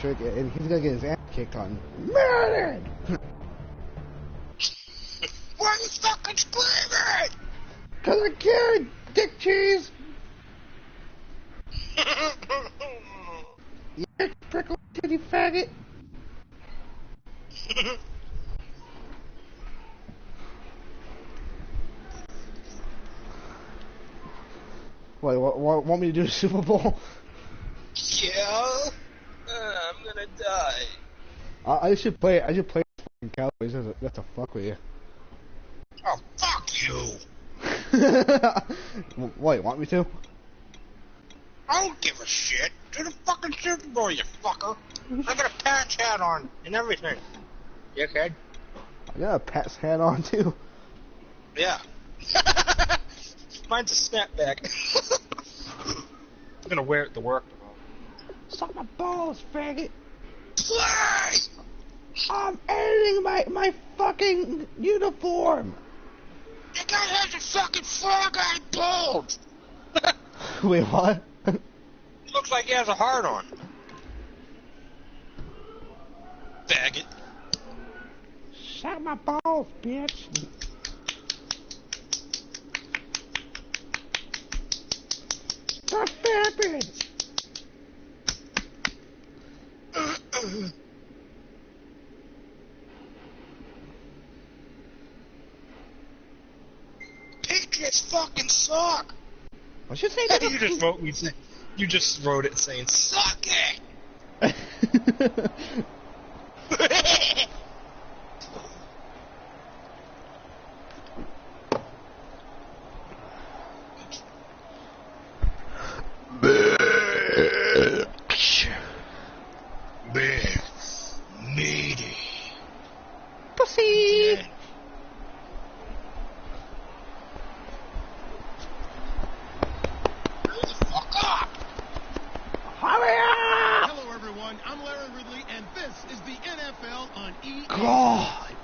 and he's gonna get his ass kicked on. Madden! Why are you fucking screaming? Cause I can't, dick cheese! Yeah, prickle titty faggot! Wait, want me to do the Super Bowl? Yeah? I'm gonna die. I should play fucking Cowboys. That's a fuck with you. Oh, fuck you! Wait, want me to? I don't give a shit. Do the fucking Super Bowl, you fucker. I got a patch hat on and everything. Dickhead. I got a Pat's hat on too. Yeah. Mine's a snapback. I'm gonna wear it to work. Suck my balls, faggot. Play! I'm editing my fucking uniform. The guy has a fucking frog-eyed bulge. Wait, what? Looks like he has a heart on. Faggot. Suck my balls, bitch. Stop fapping. Patriots fucking suck. What you say that? You just wrote it saying suck it. Big, meaty pussy. Yeah. Hurry the fuck up! Hurry up! Hello, everyone. I'm Larry Ridley, and this is the NFL on EA. God.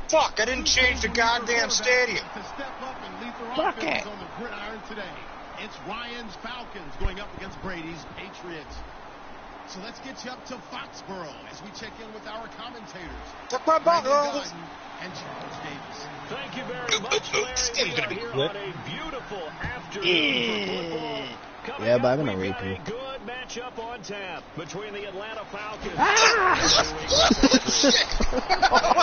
Fuck! I didn't change the goddamn stadium. To step up and lead their Fuck offense it. on the gridiron today. It's Ryan's Falcons going up against Brady's Patriots. So let's get you up to Foxborough as we check in with our commentators. Took my Brandon buttholes. Guyton and Charles Davis. Thank you very much, Larry. This game's gonna be We are quick. here on a beautiful afternoon for football. Coming Yeah, but up, I'm gonna we've rape got you. a good matchup on tap between the Atlanta Falcons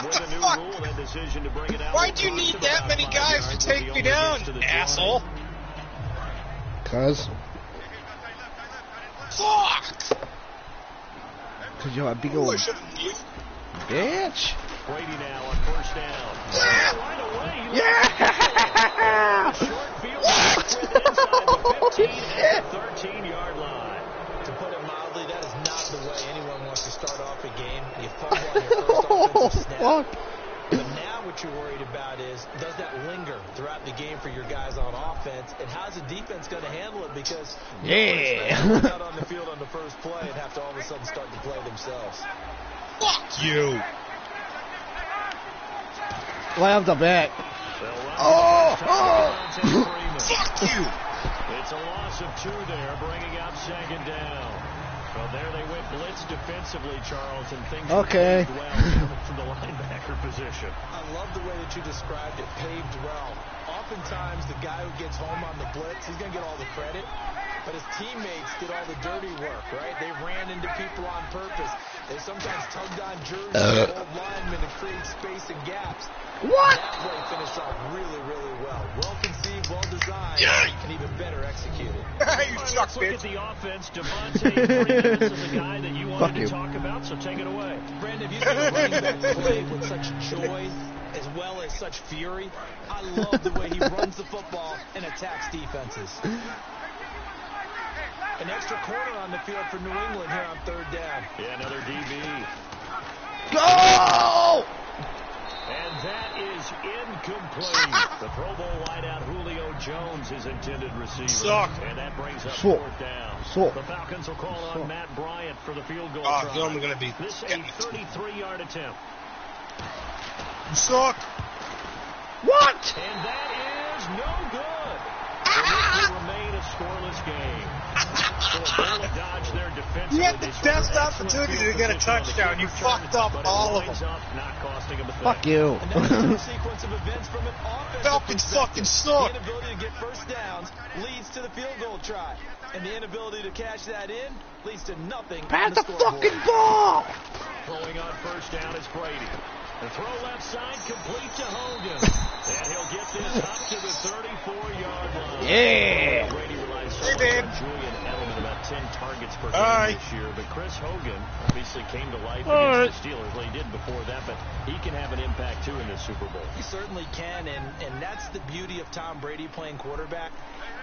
with a new rule and decision to bring it out. Why do you need that many guys to take me down, asshole? Cause Fuck! you're a big Oh, I old should've knew. bitch. Brady now on first down. Right away. Yeah! Short field with inside the 15 and the 13-yard line. To put it mildly, that is not the way anyone wants to start off a game. You fumble on your first offensive snap. Fuck. But now what you're worried about is, does that linger throughout the game for your guys on offense? And how's the defense going to handle it? Because Yeah. no one expects to get out on the field on the first play and have to all of a sudden start to play themselves. Fuck you! Right off the bat. Oh! Fuck you! It's a loss of 2 there, bringing up second down. Well, there they went blitz defensively, Charles, and things Okay. paved well from the linebacker position. I love the way that you described it, paved well. Oftentimes, the guy who gets home on the blitz, he's going to get all the credit. But his teammates did all the dirty work, right? They ran into people on purpose. They sometimes tugged on jerseys, old linemen to create space and gaps. What? That play finished off really, really well. Well conceived, well designed, Yeah. and even better executed. You suck, Let's look at bitch. the offense. Devontae Freeman is the guy that you Fuck wanted you. to talk about, so take it away. Brandon, have you seen a running back play with such joy as well as such fury? I love the way he runs the football and attacks defenses. An extra corner on the field for New England here on third down. Yeah, another DB. Go! And that is incomplete. The Pro Bowl wideout Julio Jones, his intended receiver. Suck. And that brings up Suck. fourth down. Suck. The Falcons will call on Suck. Matt Bryant for the field goal Oh, try. you're only gonna be This a getting it. 33-yard attempt. You suck. What? And that is no good. And this will remain a scoreless game. So a bullet dodge there defensively. You had the best opportunity to get a touchdown. You fucked up all of them. Not costing him a thing. Fuck you. And that's a sequence of events from an offensive Falcons fucking perspective. suck. The inability to get first downs leads to the field goal try. And the inability to cash that in leads to nothing. Pass the fucking ball! Throwing on first down is Brady. The throw left side complete to Hogan. And he'll get this up to the 34-yard line. Yeah. Brady relies so Hey, much babe. on Julian Edelman, about 10 targets per Hi. game this year. But Chris Hogan obviously came to life All against the Steelers. Well, he did before that, but he can have an impact, too, in this Super Bowl. He certainly can, and that's the beauty of Tom Brady playing quarterback.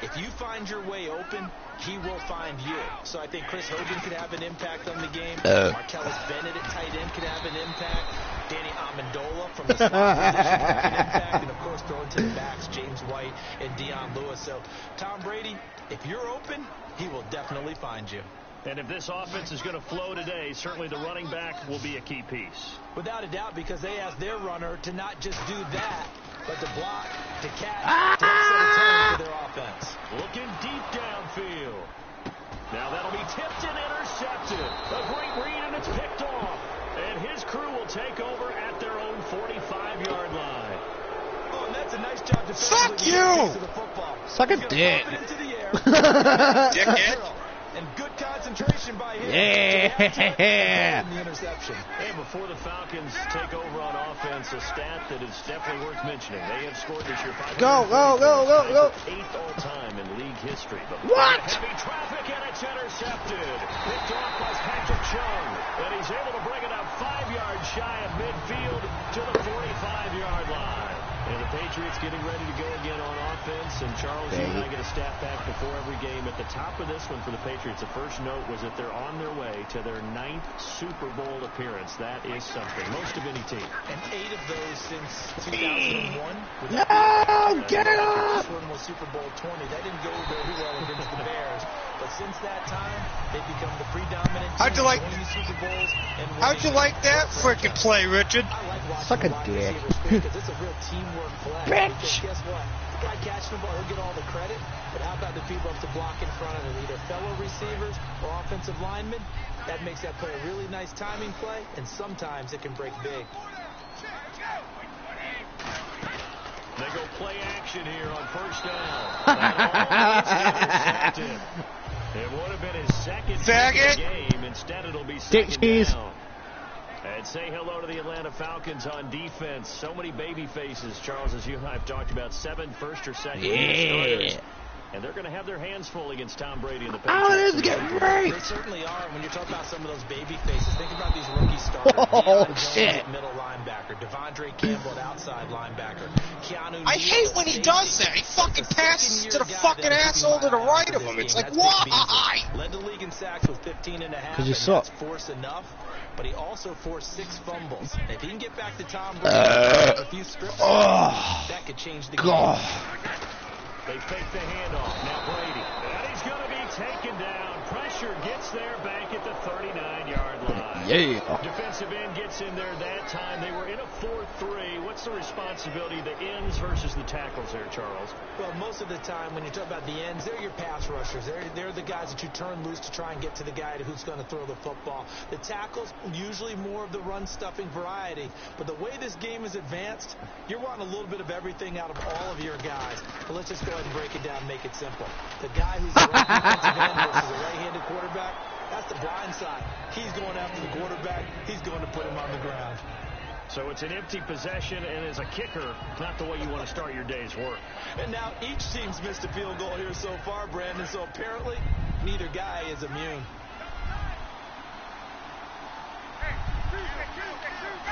If you find your way open, he will find you. So I think Chris Hogan could have an impact on the game. Marcellus Bennett at tight end could have an impact. Danny Amendola from the slot position could have an impact. And, of course, throwing to the backs, James White and Deion Lewis. So Tom Brady, if you're open, he will definitely find you. And if this offense is going to flow today, certainly the running back will be a key piece. Without a doubt, because they asked their runner to not just do that, but to block, to catch, to set a tone for their offense. Looking deep downfield. Now that'll be tipped and intercepted. A great read, and it's picked off. And his crew will take over at their own 45-yard line. Oh, and that's a nice job defensively. Fuck you! To the football. Suck a He's gonna dick. pump it into the air. Dickhead. And good concentration by him. Yeah. And the interception. And before the Falcons take over on offense, a stat that is definitely worth mentioning. They have scored this year 500. Go, go, go, go, go. 8th all-time in league history. But What? Heavy traffic, and it's intercepted. Picked off by Patrick Chung. And he's able to bring it up 5 yards shy of midfield to the 45-yard line. And the Patriots getting ready to go again on offense. And Charles, you and I get a stat back before every game. At the top of this one for the Patriots, the first note was that they're on their way to their 9th Super Bowl appearance. That is something. Most of any team. And 8 of those since 2001. No, get it off! This one was Super Bowl 20. That didn't go very well against the Bears. But since that time, they've become the predominant team. How'd you like- winning Super Bowls and How'd you like that frickin' play, Richard? I like watching Suck a wide dick. receivers play because it's a real teamwork play. Bitch. Because guess what? The guy catching the ball, he'll get all the credit. But how about the people up to block in front of him, either fellow receivers or offensive linemen? That makes that play a really nice timing play, and sometimes it can break big. They go play action here on first down. That intercepted. It would have been his second Faggot. game. Instead, it'll be Dick second cheese. down. And say hello to the Atlanta Falcons on defense. So many baby faces, Charles, as you and I have talked about. 7 first or second starters. And they're going to have their hands full against Tom Brady and the Patriots. Oh, this is getting great. They certainly are. When you're talking about some of those baby faces, think about these rookie starters. Oh, Deion Jones shit. at middle linebacker. Devondre Campbell at outside linebacker. Keanu I Neal hate at when he safety. does that. He fucking That's a passes to the second-year guy fucking that asshole to the right of him. It's like, That's Vic why? Beasley. Led the league in sacks with 15 and a half. 'Cause you and suck. that's force enough. But he also forced 6 fumbles. And if he can get back to Tom Brady, a few strips, that could change the game. God. They fake the handoff. Now Brady. And he's going to be taken down. Pressure gets there back at the 39-yard line. Yeah. Defensive end gets in there that time. They were in a 4-3. What's the responsibility of the ends versus the tackles there, Charles? Well, most of the time when you talk about the ends, they're your pass rushers. They're the guys that you turn loose to try and get to the guy who's going to throw the football. The tackles, usually more of the run-stuffing variety. But the way this game is advanced, you're wanting a little bit of everything out of all of your guys. But let's just go ahead and break it down and make it simple. The guy who's the right defensive end versus a right-handed quarterback, that's the blind side. He's going after the quarterback. He's going to put him on the ground. So it's an empty possession, and as a kicker, not the way you want to start your day's work. And now each team's missed a field goal here so far, Brandon, so apparently neither guy is immune.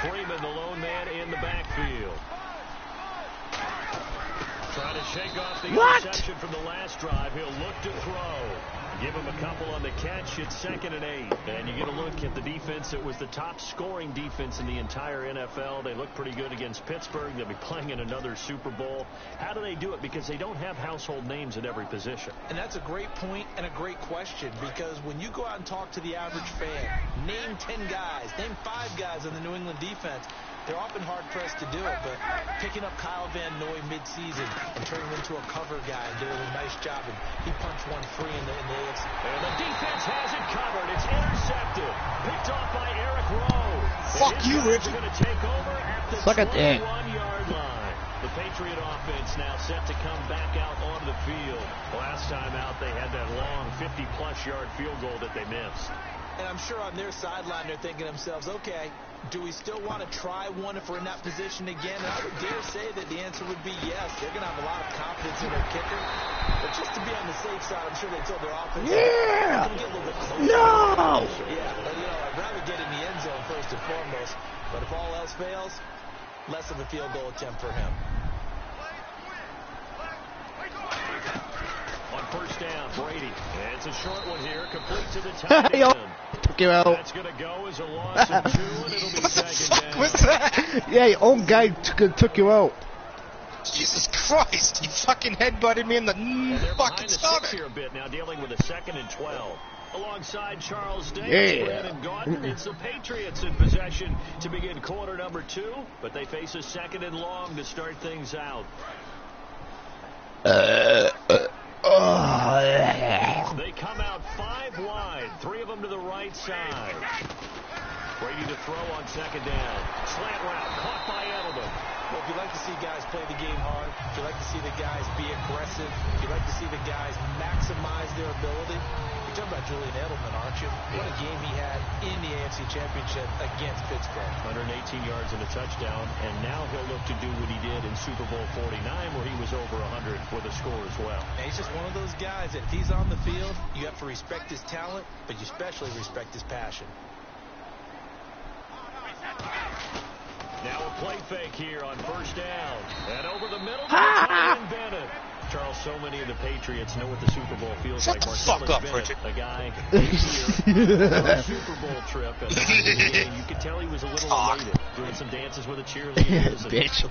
Freeman, the lone man in the backfield. Trying to shake off the interception from the last drive. He'll look to throw. Give him a couple on the catch. It's 2nd and 8. And you get a look at the defense. It was the top scoring defense in the entire NFL. They look pretty good against Pittsburgh. They'll be playing in another Super Bowl. How do they do it? Because they don't have household names at every position. And that's a great point and a great question, because when you go out and talk to the average fan, name 10 guys, name 5 guys on the New England defense, They're often hard-pressed to do it, but picking up Kyle Van Noy mid-season and turning him into a cover guy and doing a nice job, and he punched one free in the AFC. And the defense has it covered. It's intercepted. Picked off by Eric Rowe. Fuck you, Richard. Going to take over at the Suck it, Dan. 21-yard line. The Patriot offense now set to come back out on the field. Last time out, they had that long 50-plus yard field goal that they missed. And I'm sure on their sideline they're thinking to themselves, okay, do we still want to try one if we're in that position again? And I would dare say that the answer would be yes. They're going to have a lot of confidence in their kicker. But just to be on the safe side, I'm sure they told their offense, Yeah! get a little bit closer. No! Yeah, but, I'd rather get in the end zone first and foremost. But if all else fails, less of a field goal attempt for him. On first down, Brady. And it's a short one here, complete to the tight Yo, end. took you out. That's going to go as a loss of 2, and it'll be What the second fuck down. was that? Yeah, your own guy took you out. Jesus Christ, you fucking headbutted me in the And they're fucking behind the 6 stomach. here a bit now, dealing with a 2nd and 12. Alongside Charles Davis, Yeah. Brandon Gaudin. It's the Patriots in possession to begin quarter number 2, but they face a 2nd and long to start things out. They come out 5 wide, 3 of them to the right side. Brady to throw on 2nd down. Slant route, caught by Edelman. Well, if you like to see guys play the game hard, if you like to see the guys be aggressive, if you like to see the guys maximize their ability, you're talking about Julian Edelman, aren't you? What a game he had in the AFC Championship against Pittsburgh. 118 yards and a touchdown, and now he'll look to do what he did in Super Bowl 49, where he was over 100 with a score as well. And he's just one of those guys that if he's on the field, you have to respect his talent, but you especially respect his passion. Now a play fake here on first down. And over the middle to Ryan Bennett. Charles, so many of the Patriots know what the Super Bowl feels Shut like. the Marcellus fuck up, Bennett, Richard. a guy here on a Super Bowl trip. And after the game, you could tell he was a little elated, doing some dances with the cheerleaders. Bitch.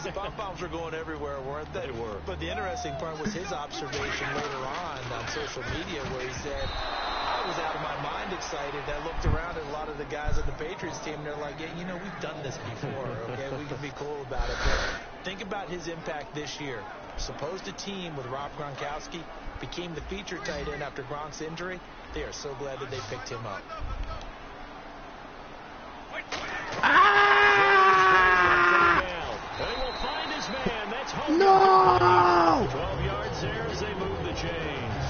The pom-poms were going everywhere, weren't they? They were. But the interesting part was his observation later on social media where he said, I was out of my mind excited. I looked around at a lot of the guys on the Patriots team, and they're like, yeah, we've done this before, okay? We can be cool about it. But think about his impact this year. Supposed a team with Rob Gronkowski became the feature tight end after Gronk's injury. They are so glad that they picked him up. They will find his man. That's home. No! 12 yards there as they move the chains.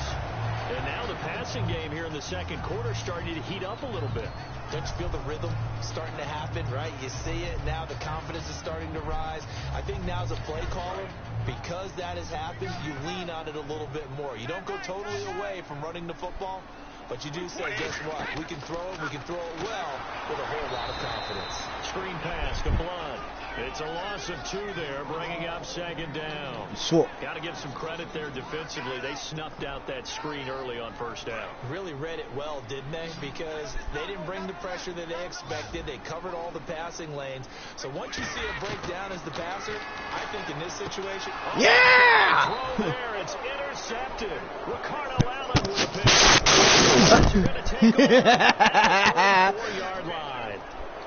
And now the passing game here in the second quarter starting to heat up a little bit. Don't you feel the rhythm starting to happen, right? You see it now. The confidence is starting to rise. I think now as a play caller, because that has happened, you lean on it a little bit more. You don't go totally away from running the football, but you do say, guess what? We can throw it. We can throw it well with a whole lot of confidence. Screen pass to Blood. It's a loss of 2 there, bringing up 2nd down. So, Got to give some credit there defensively. They snuffed out that screen early on first down. Really read it well, didn't they? Because they didn't bring the pressure that they expected. They covered all the passing lanes. So once you see it break down as the passer, I think in this situation... yeah! Throw there. It's intercepted. Ricardo Allen with a pick. You're going to take over at the 4-yard line.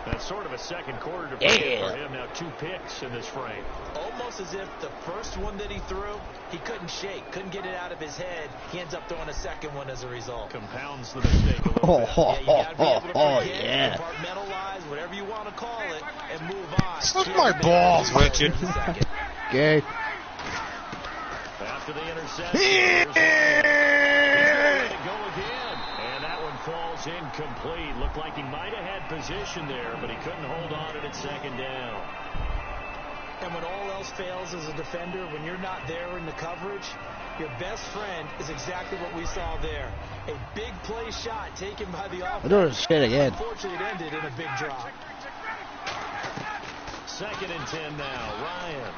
That's sort of a second quarter to forget for him. Now 2 picks in this frame. Almost as if the first one that he threw, he couldn't shake, couldn't get it out of his head. He ends up throwing a second one as a result. Compounds the mistake a little bit. Yeah, you gotta be able to forget, compartmentalize, whatever you want to call it, and move on. Slip my balls, Richard. okay. After the interception, he's going to go again. And that one falls incomplete. Looked like he might have had position there, but he couldn't hold on it at 2nd down. And when all else fails as a defender, when you're not there in the coverage, your best friend is exactly what we saw there. A big play shot taken by the offense. I don't understand again. Unfortunately, it ended in a big drop. 2nd and 10 now. Ryan.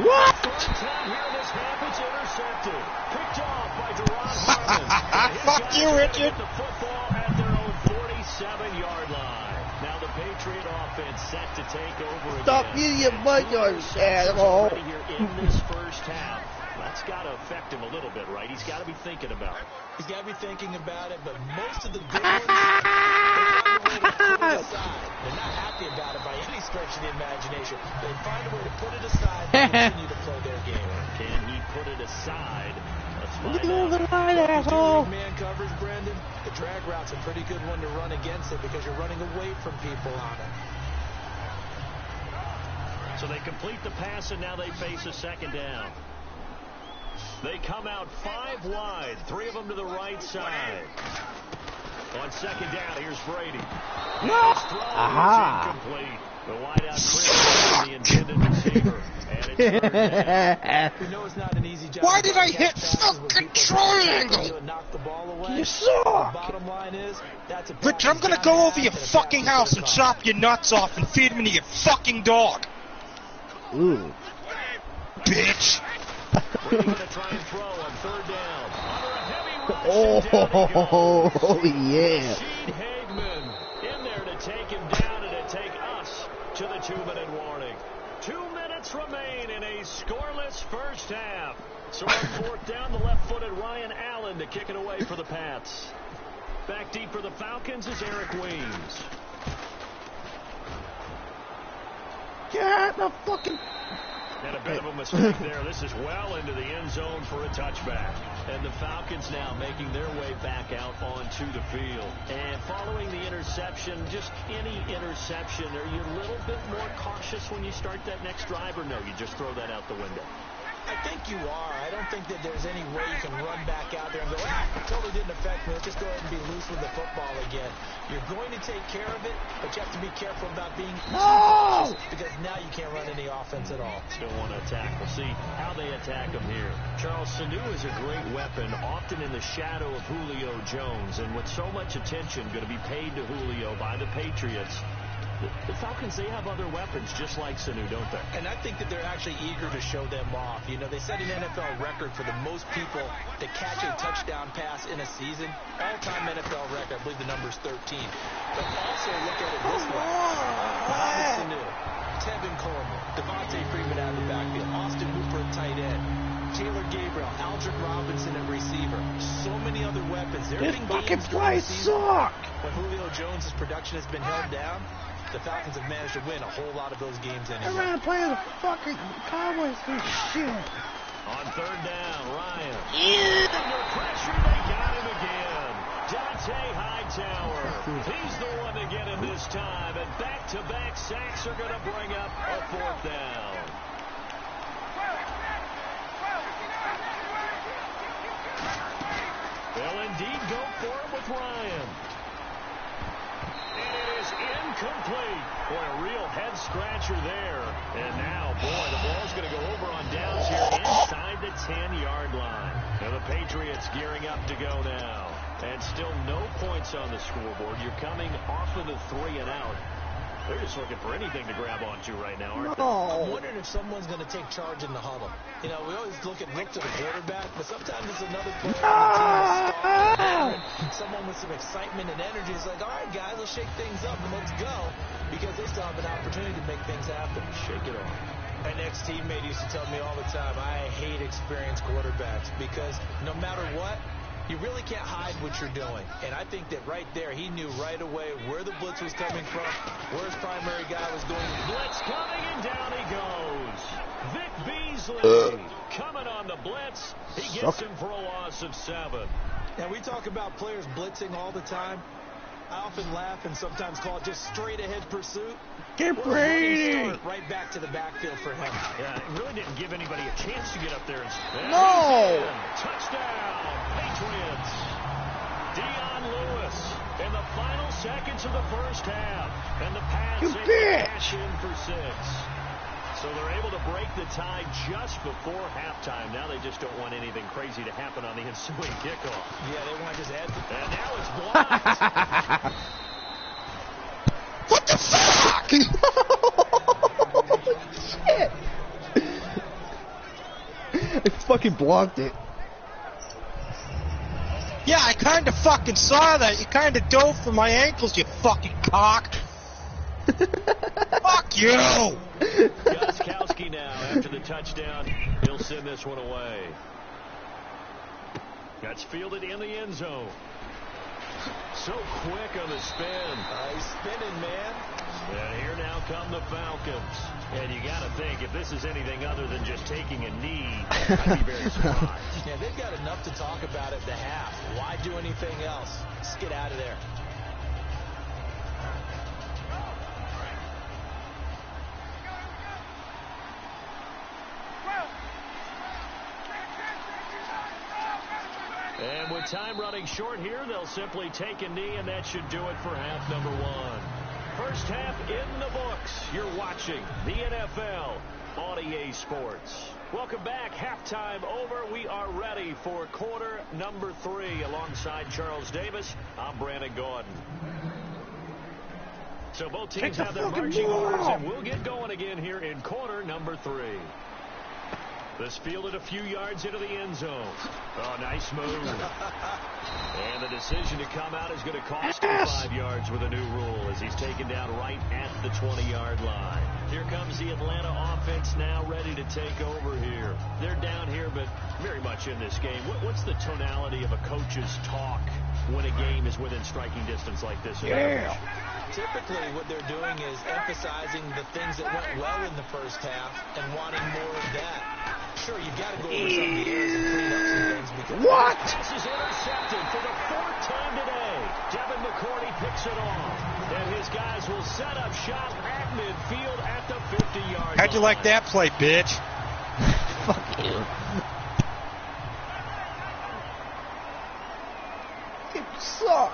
What? Third time here in this half, it's intercepted. Picked off by Deron Harmon. Fuck you, Richard. The football at their own 47-yard line. Now the Patriot offense set to take over again. Stop using your butt, you animal. Already here in this first half. That's got to affect him a little bit, right? He's got to be thinking about it. He's got to be thinking about it, but most of the big ones, they find a way to put it aside. They're not happy about it by any stretch stretch of the imagination. They find a way to put it aside and continue to play their game. Can he put it aside? Let's Look find at out. the line, asshole. Man coverage, Brendan. The drag route's a pretty good one to run against it because you're running away from people on it. So they complete the pass, and now they face a second down. They come out 5 wide, 3 of them to the right side. On second down, here's Brady. No! His throw Aha! is incomplete. The wideout Chris, the intended receiver. And it's third down. We know it's not an easy job. Why did I hit fucking triangle? Knock the ball away. You suck! Bottom line is, that's a Richard, I'm gonna go over your fucking house and chop your nuts off and feed them to your fucking dog. Ooh. Bitch. Brady going to try and throw on third down. Under a heavy rush, Oh, yeah. Sheed Hagman in there to take him down and to take us to the 2-minute warning. 2 minutes remain in a scoreless first half. So on fourth down, the left-footed Ryan Allen to kick it away for the Pats. Back deep for the Falcons is Eric Weems. Get the fucking... And a bit of a mistake there. This is well into the end zone for a touchback. And the Falcons now making their way back out onto the field. And following the interception, just any interception, are you a little bit more cautious when you start that next drive, or no, you just throw that out the window? I think you are. I don't think that there's any way you can run back out there and go, it totally didn't affect me. Let's just go ahead and be loose with the football again. You're going to take care of it, but you have to be careful about being too cautious because now you can't run any offense at all. Still want to attack. We'll see how they attack him here. Charles, Sanu is a great weapon, often in the shadow of Julio Jones, and with so much attention going to be paid to Julio by the Patriots, the Falcons, they have other weapons just like Sanu, don't they? And I think that they're actually eager to show them off. You know, they set an NFL record for the most people to catch a touchdown pass in a season. All-time NFL record, I believe the number's 13. But also look at it this way. Mohamed Sanu, Tevin Coleman, Devontae Freeman out of the backfield, Austin Hooper at tight end, Taylor Gabriel, Aldrick Robinson at receiver. So many other weapons. There have This been fucking games during the play season suck! when Julio Jones' production has been held down. The Falcons have managed to win a whole lot of those games anyway. I'm playing the fucking Cowboys for shit. On third down, Ryan. Under pressure, they got him again. Dante Hightower. He's the one to get him this time. And back-to-back sacks are going to bring up a fourth down. They'll indeed go for it with Ryan. And it is incomplete. Boy, a real head-scratcher there. And now, boy, the ball's going to go over on downs here inside the 10-yard line. And the Patriots gearing up to go now. And still no points on the scoreboard. You're coming off of the 3 and out. They're just looking for anything to grab onto right now, aren't they? I'm wondering if someone's going to take charge in the huddle. You know, we always look to the quarterback, but sometimes it's another player on the team that's someone with some excitement and energy. It's like, all right, guys, let's shake things up and let's go, because they still have an opportunity to make things happen. Shake it off. An ex-teammate used to tell me all the time, I hate experienced quarterbacks because no matter what, you really can't hide what you're doing. And I think that right there, he knew right away where the blitz was coming from, where his primary guy was going. Blitz coming, and down he goes. Vic Beasley coming on the blitz. He gets him for a loss of 7. Now, we talk about players blitzing all the time. I often laugh and sometimes call it just straight-ahead pursuit. Get Brady! Right back to the backfield for him. Yeah, it really didn't give anybody a chance to get up there. No! Touchdown, Patriots. Dion Lewis in the final seconds of the first half. And the Pats You able to bitch! cash in for 6. So they're able to break the tie just before halftime. Now they just don't want anything crazy to happen on the ensuing kickoff. Yeah, they want to just add. And now it's blocked. What the fuck? Shit! I fucking blocked it. Yeah, I kind of fucking saw that. You kind of dove for my ankles, you fucking cock. Fuck you! Gostkowski now after the touchdown. He'll send this one away. That's fielded in the end zone. So quick on the spin. He's spinning, man. And here now comes come the Falcons. And you got to think, if this is anything other than just taking a knee, I'd be very surprised. Yeah, they've got enough to talk about at the half. Why do anything else? Just get out of there. And with time running short here, they'll simply take a knee, and that should do it for half number one. First half in the books. You're watching the NFL on EA Sports. Welcome back. Halftime over. We are ready for quarter number 3. Alongside Charles Davis, I'm Brandon Gordon. So both teams have their marching orders, and we'll get going again here in quarter number 3. This fielded a few yards into the end zone. Oh, nice move. And the decision to come out is going to cost him 5 yards with a new rule as he's taken down right at the 20-yard line. Here comes the Atlanta offense now ready to take over here. They're down here, but very much in this game. What's the tonality of a coach's talk when a game is within striking distance like this? Yeah. Typically, what they're doing is emphasizing the things that went well in the first half and wanting more of that. Sure, you've got to go over some of the errors and clean up some things. Because What? This is intercepted for the 4th time today. Devin McCourty picks it off. And his guys will set up shop at midfield at the 50-yard line. How'd you like that play, bitch? Fuck you. You suck.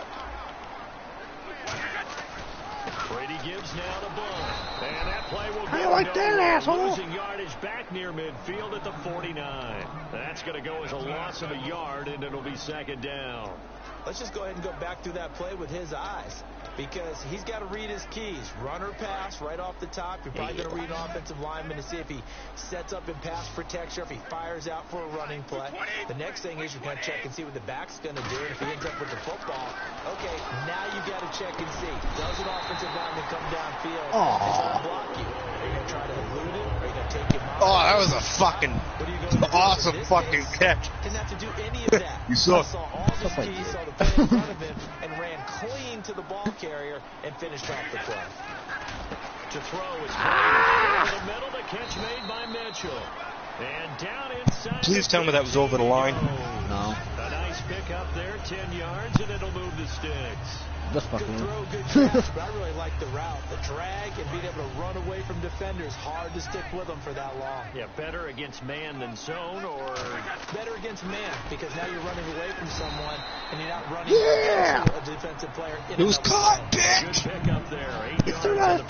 Brady gives now the ball. And that play will How go you like that, nowhere. asshole? Losing yardage back near midfield at the 49. That's going to go as a loss of a yard, and it'll be second down. Let's just go ahead and go back through that play with his eyes, because he's got to read his keys. Run or pass right off the top. You're probably going to read an offensive lineman to see if he sets up in pass protection, or if he fires out for a running play. The next thing is you're going to check and see what the back's going to do. And if he ends up with the football, okay, now you got to check and see. Does an offensive lineman come downfield and try to block you? Are you going to try to elude it? Are you going to take him out? Oh, that was a fucking awesome fucking catch. Didn't have to do any of that. You suck. Saw all his keys, saw the play in front of him, and ran clean to the ball carrier and finished off the play. To throw is over the middle. The catch made by Mitchell. And down inside. Please tell me that was over the line. No. A nice pick up there, 10 yards, and it'll move the sticks. That's Good fucking throw, good catch, but I really like the route. The drag and being able to run away from defenders. Hard to stick with them for that long. Yeah, better against man than zone, or Better against man, because now you're running away from someone and you're not running into a defensive player. It was caught, good bitch. pick up there. 8 It's yards on the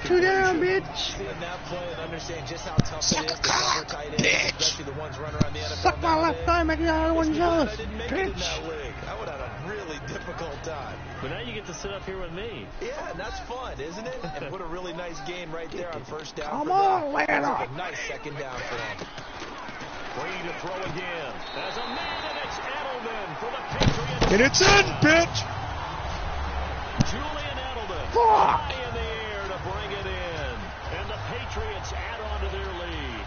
two down, completion. bitch. Seeing that play and understand just how tough it is to cover tight ends, bitch. especially the ones running around the NFL. Suck my left nowadays. thigh, make the other one It's too bad jealous. I didn't make it in Bitch. that league. I would have had a really difficult time. But now you get to sit up here with me. Yeah, and that's fun, isn't it? And what a really nice game right there on first down. Come for on, them. lay it That's on. a nice second down for them. Brady to throw again. There's a man, and it's Edelman for the Patriots. And it's in, bitch. Julian Edelman. Fuck. High in the air to bring it in. And the Patriots add on to their lead.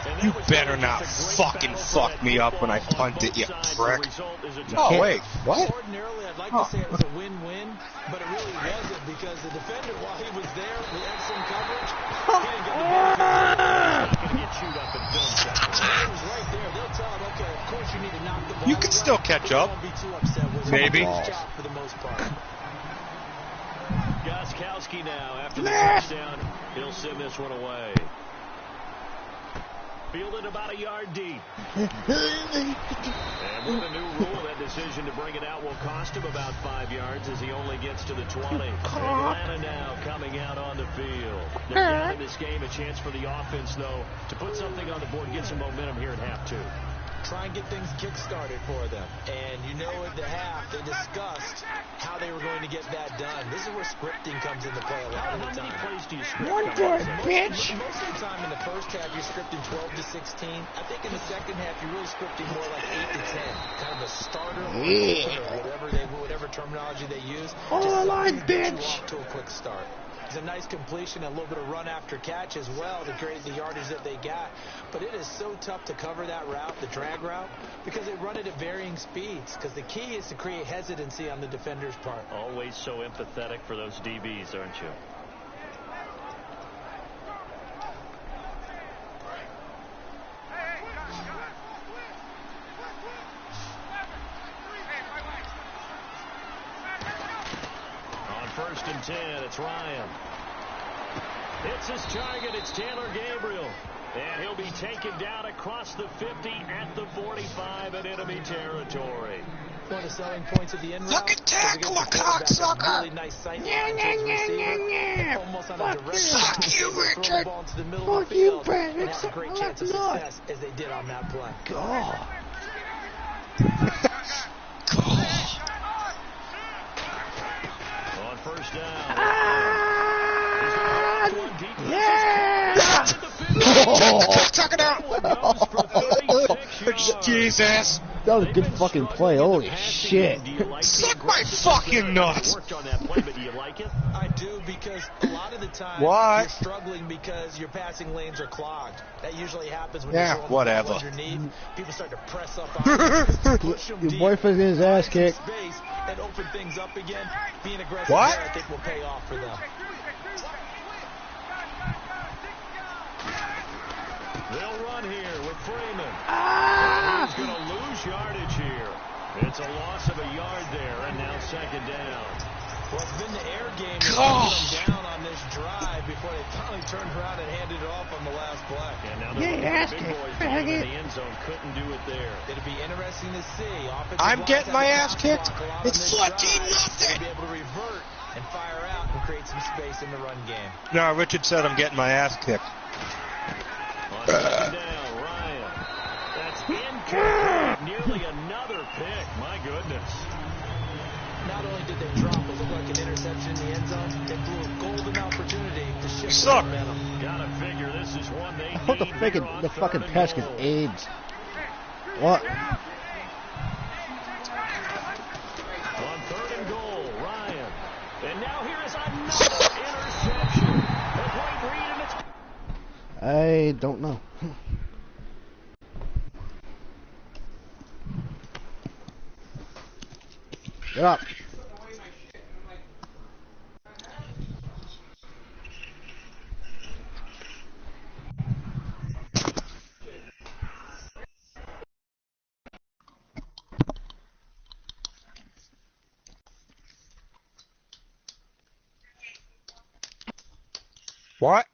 And that You was better really not just a great fucking battle for fuck that me up when I football on punt it, both you sides. prick. The result is a Oh, wait. What? Ordinarily, I'd like to say it was a win-win, but it really wasn't, because the defender, while he was there, with excellent coverage, he didn't get the benefit. not going to get chewed up in film check. He was right there. They'll tell him, okay, of course you need to knock the ball. You can still catch up. Don't be too upset with it. Maybe. It's his job for the most part. Gostkowski now, after the touchdown, he'll send this one away. Fielded about a yard deep. And with a new rule, that decision to bring it out will cost him about 5 yards as he only gets to the 20. Atlanta now coming out on the field. They're down in this game. A chance for the offense, though, to put something on the board, get some momentum here in half two. Try and get things kick-started for them. And you know at the half, they discussed how they were going to get that done. This is where scripting comes into play a lot of the How many time. plays do you script? One good, bitch. Most of the time in the first half, you're scripting 12 to 16. I think in the second half, you're really scripting more like 8 to 10. Kind of a starter or whatever terminology they use. Oh, Just line, something to get you bitch. off to a quick start. It's a nice completion, and a little bit of run after catch as well to create the yardage that they got. But it is so tough to cover that route, the drag route, because they run it at varying speeds. Because the key is to create hesitancy on the defender's part. Always so empathetic for those DBs, aren't you? and it's Ryan. It's his target. It's Taylor Gabriel. And he'll be taken down across the 50 at the 45 in enemy territory. One of the selling points of the end route. Fucking tackle a cocksucker! Really nice sight line to his receiver. Almost on a direct shot. Fuck you, Throw the Richard! ball into the middle Fuck of the you, field. Brad. And have a great chance of success as they did on that play. God. On first down. Yeah! Tuck it out! Jesus! That was a good fucking play. Holy shit. Suck my fucking nuts! I do, because a lot of the time What? you're struggling because your passing lanes are clogged. That usually happens when Yeah, you're throwing whatever. the ball underneath. People start to press up on you, push them Your deep, boyfriend's getting his ass find some kicked. space, and open things up again. Being aggressive What? there, I think, will pay off for them. They'll run here with Freeman. He's going to lose yardage here. It's a loss of a yard there, and now second down. Well, it's been the air game that God. let them down on this drive before they finally turned around and handed it off on the last play. And now they're the big boys down in the end zone. Couldn't do it there. It'll be interesting to see. Offensive I'm lines getting have my a ass top kicked. block a lot on It's this drive. 14-0. They'll be able to revert and fire out and create some space in the run game. No, Richard said I'm getting my ass kicked. On second down, Ryan. That's incomplete. Nearly another pick. My goodness. Not only did they drop what looked like an interception in the end zone, they blew a golden opportunity to shift the Suck. momentum. Gotta figure this is one they I hope need here on the fucking third and pass gets goal. AIDS. What? On third and goal, Ryan. And now here is another interception. A great read, and it's I don't know. Get up. What?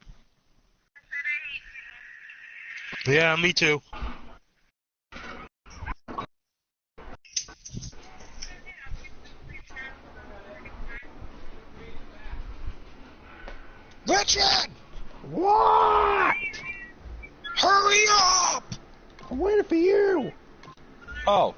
Yeah, me too. Richard! What? Hurry up! I'm waiting for you. Oh.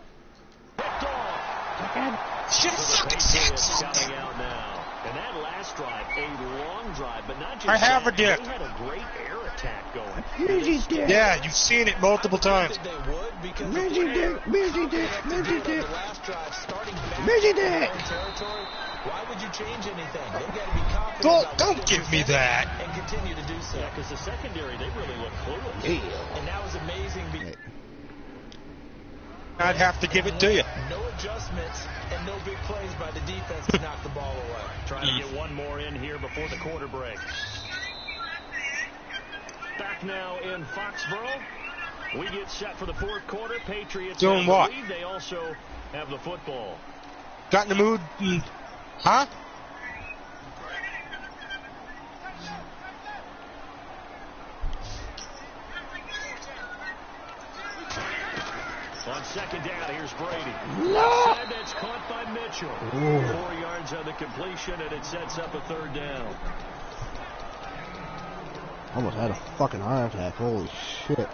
picked off. God. Should have fucking said Coming something. out now. And that last drive, a long drive, but not just I have that, a dick. They had a great air attack going. Midgey dick. Yeah, you've seen it multiple times. They would, because Midgey dick. Midgey dick. Midgey dick. the last drive, starting back Midgey in their dick. own territory, why would you change anything? They've got to be confident about Don't what give they me presented that. and continue to do so. Yeah, because the secondary, they really look clueless. Yeah. And that was amazing. I'd have to give it to you. No adjustments and no big plays by the defense to knock the ball away. Trying to get one more in here before the quarter break. Back now in Foxborough. We get set for the fourth quarter. Patriots Doing have the what? lead. They also have the football. Got in the mood? Huh? On second down, here's Brady. No. And it's caught by Mitchell. Ooh. 4 yards on the completion, and it sets up a third down. Almost had a fucking heart attack. Holy shit.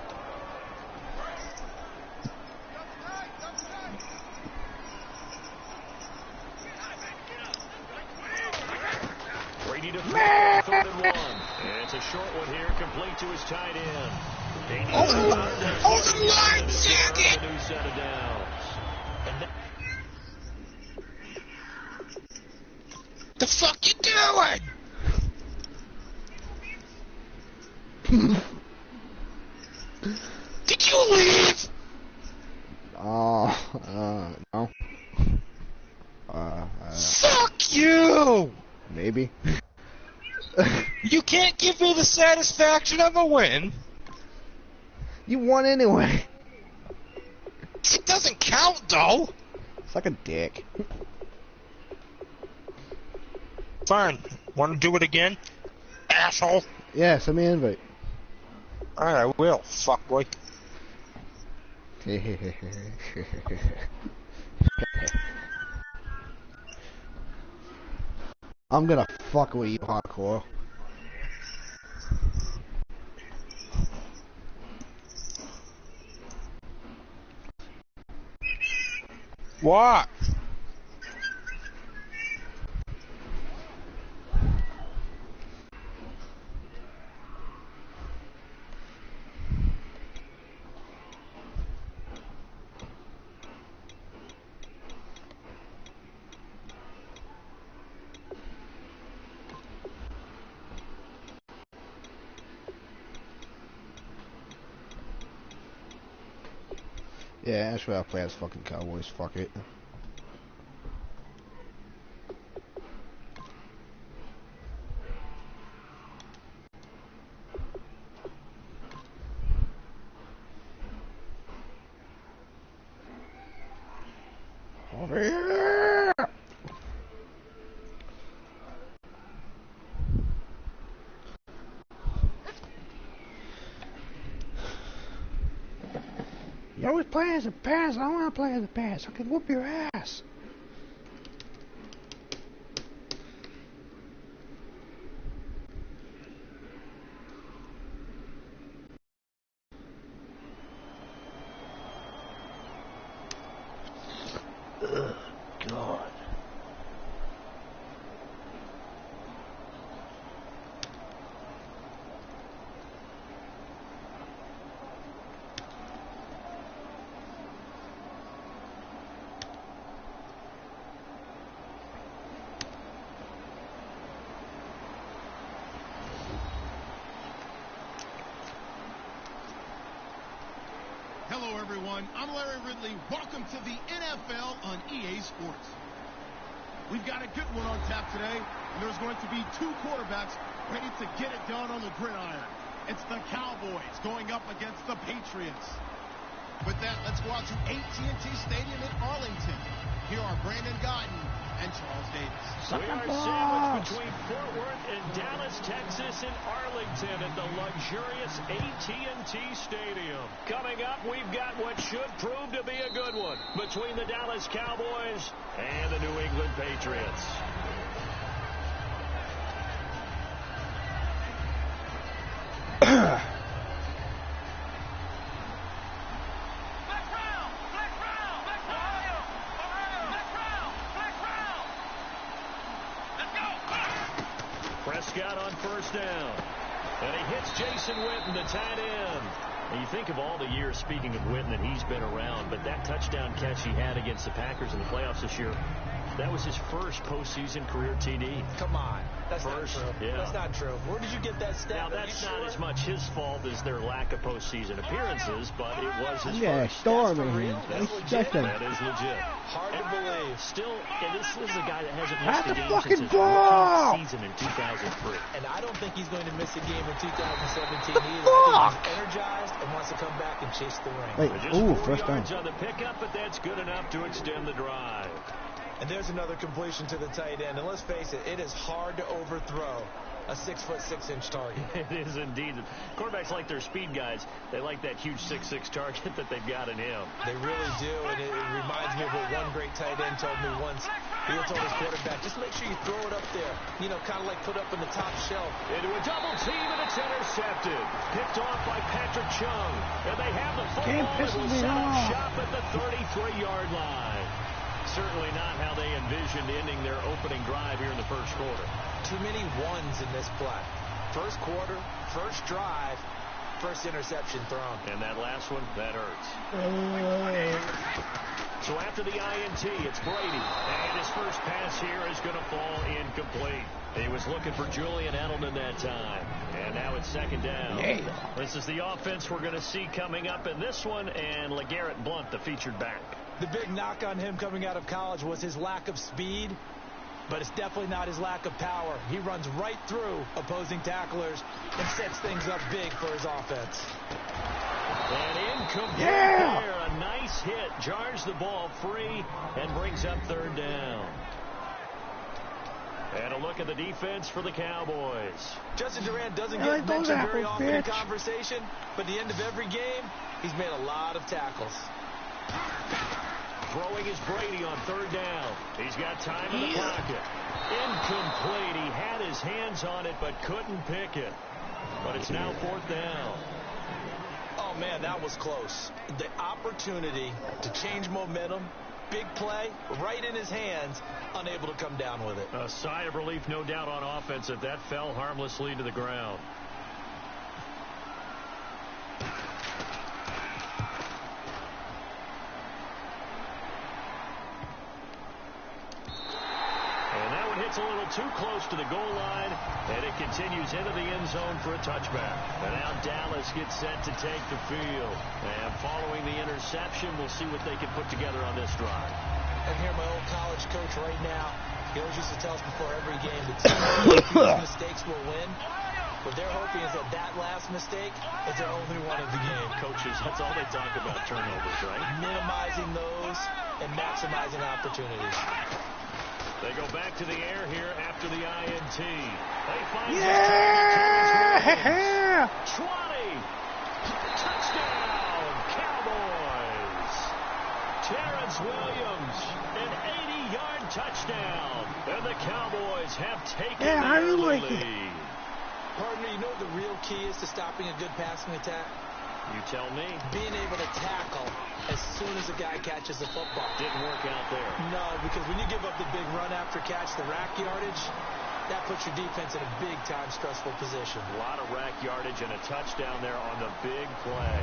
Brady to third and 1. And it's a short one here, complete to his tight end. Oh, the line, Sackett! A new set of downs. The fuck you doing? Did you leave? No. Fuck you! Maybe. You can't give me the satisfaction of a win. You won anyway. It doesn't count, though. It's like a dick. Fine. Want to do it again? Asshole. Yeah, send me an invite. Alright, I will. Fuckboy. I'm gonna fuck with you hardcore. What? Yeah, that's why I play as fucking Cowboys. Fuck it. Over here. You always play as a pass. I don't want to play as a pass. I can whoop your ass. Ugh, God. Hello, everyone. I'm Larry Ridley. Welcome to the NFL on EA Sports. We've got a good one on tap today, and there's going to be two quarterbacks ready to get it done on the gridiron. It's the Cowboys going up against the Patriots. With that, let's go out to AT&T Stadium in Arlington. Here are Brandon Guyton and Charles Davis. We are sandwiched between Fort Worth and Dallas, Texas, and Arlington at the luxurious AT&T Stadium. Coming up, we've got what should prove to be a good one between the Dallas Cowboys and the New England Patriots. Prescott on first down. And he hits Jason Witten, the tight end. And you think of all the years, speaking of Witten, that he's been around, but that touchdown catch he had against the Packers in the playoffs this year, that was his first postseason career TD. Come on. That's First, not true. yeah. That's not true. Where did you get that stat? Now, that's not as much his fault as their lack of postseason appearances, but it was his Yeah, first. storm for in real? here. That's That's legit. legit. That is legit. Hard to believe. Still, and this is a guy that hasn't That's missed a the game fucking since his ball! rookie season in 2003. And I don't think he's going to miss a game in 2017 either. I think he's energized and wants to come back and chase the ring. Wait, Just ooh, 4 first down. yards on the pickup, but that's good enough to extend the drive. And there's another completion to the tight end. And let's face it, it is hard to overthrow a 6'6" target. It is indeed. Quarterbacks like their speed guys. They like that huge 6'6" target that they've got in him. They really do, and it reminds me of what one great tight end told me once. He had told his quarterback, just make sure you throw it up there. You know, kind of like put up in the top shelf. Into a double team, and it's intercepted. Picked off by Patrick Chung. And they have the football and will set up shop at the 33-yard line. Certainly not how they envisioned ending their opening drive here in the first quarter. Too many ones in this play. First quarter, first drive, first interception thrown. And that last one, that hurts. So after the INT, it's Brady. And his first pass here is going to fall incomplete. He was looking for Julian Edelman that time. And now it's second down. Yeah. This is the offense we're going to see coming up in this one. And LeGarrette Blount, the featured back. The big knock on him coming out of college was his lack of speed, but it's definitely not his lack of power. He runs right through opposing tacklers and sets things up big for his offense. And incomplete there. A nice hit. Jars the ball free and brings up third down. And a look at the defense for the Cowboys. Justin Durant doesn't get mentioned very often in conversation, but at the end of every game, he's made a lot of tackles. Throwing is Brady on 3rd down. He's got time in the pocket. Incomplete. He had his hands on it, but couldn't pick it. But it's now 4th down. Oh, man, that was close. The opportunity to change momentum, big play, right in his hands, unable to come down with it. A sigh of relief, no doubt, on offense that that fell harmlessly to the ground. And that one hits a little too close to the goal line, and it continues into the end zone for a touchback. And now Dallas gets set to take the field. And following the interception, we'll see what they can put together on this drive. I hear my old college coach right now. He always used to tell us before every game, the team whose mistakes will win. What they're hoping is that that last mistake is their only one of the game. Coaches, that's all they talk about, turnovers, right? Minimizing those and maximizing opportunities. They go back to the air here after the INT. They find 20! Touchdown, Cowboys! Terrence Williams, an 80-yard touchdown. And the Cowboys have taken the early lead. Partner, you know what the real key is to stopping a good passing attack? You tell me. Being able to tackle as soon as a guy catches the football. Didn't work out there. No, because when you give up the big run after catch, the rack yardage, that puts your defense in a big-time stressful position. A lot of rack yardage and a touchdown there on the big play.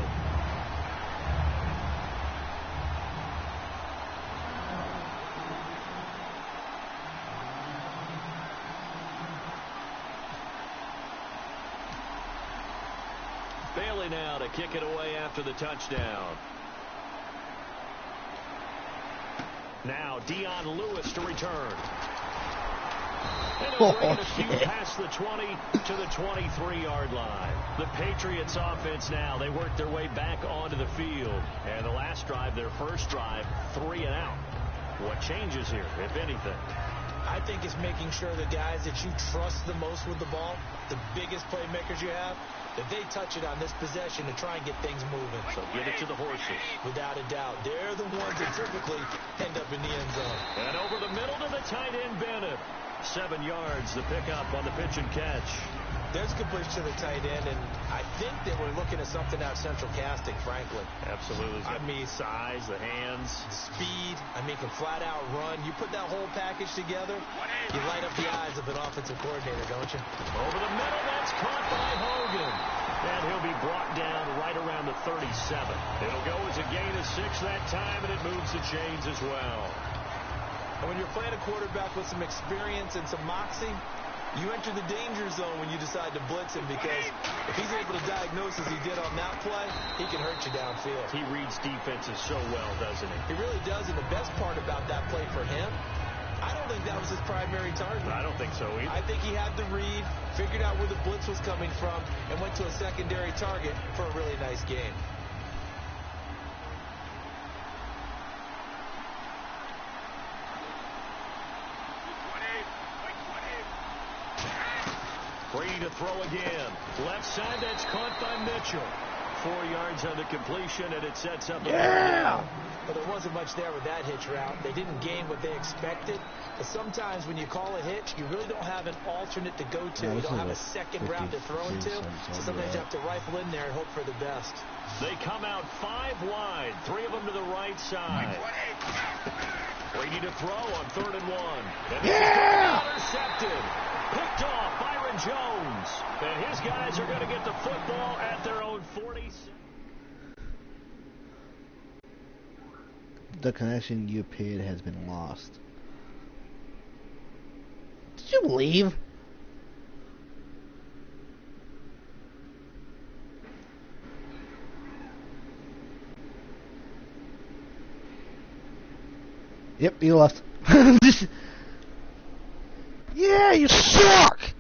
Bailey now to kick it away after the touchdown. Now Dion Lewis to return. And a bring a few past the 20 to the 23-yard line. The Patriots offense now, they work their way back onto the field. And the last drive, their first drive, 3 and out. What changes here, if anything? I think it's making sure the guys that you trust the most with the ball, the biggest playmakers you have, that they touch it on this possession to try and get things moving. So give it to the horses. Without a doubt. They're the ones that typically end up in the end zone. And over the middle to the tight end, Bennett. 7 yards, the pickup on the pitch and catch. There's a good push to the tight end, and I think that we're looking at something out of central casting, frankly. Absolutely. I mean, size, the hands. Speed. I mean, can flat-out run. You put that whole package together, you light up the eyes of an offensive coordinator, don't you? Over the middle, that's caught by Hogan. And he'll be brought down right around the 37. It'll go as a gain of 6 that time, and it moves the chains as well. And when you're playing a quarterback with some experience and some moxie, you enter the danger zone when you decide to blitz him, because if he's able to diagnose as he did on that play, he can hurt you downfield. He reads defenses so well, doesn't he? He really does, and the best part about that play for him, I don't think that was his primary target. I don't think so either. I think he had the read, figured out where the blitz was coming from, and went to a secondary target for a really nice game. Brady to throw again. Left side, that's caught by Mitchell. 4 yards on the completion, and it sets up a But there wasn't much there with that hitch route. They didn't gain what they expected. But sometimes when you call a hitch, you really don't have an alternate to go to. You don't have a second route to throw into. So sometimes you have to rifle in there and hope for the best. They come out 5 wide. 3 of them to the right side. Brady to throw on 3rd and 1. And this is intercepted. Picked off Byron Jones. And his guys are going to get the football at their own 40. The connection you paid has been lost. Did you leave? Yep, you left. Yeah, you suck!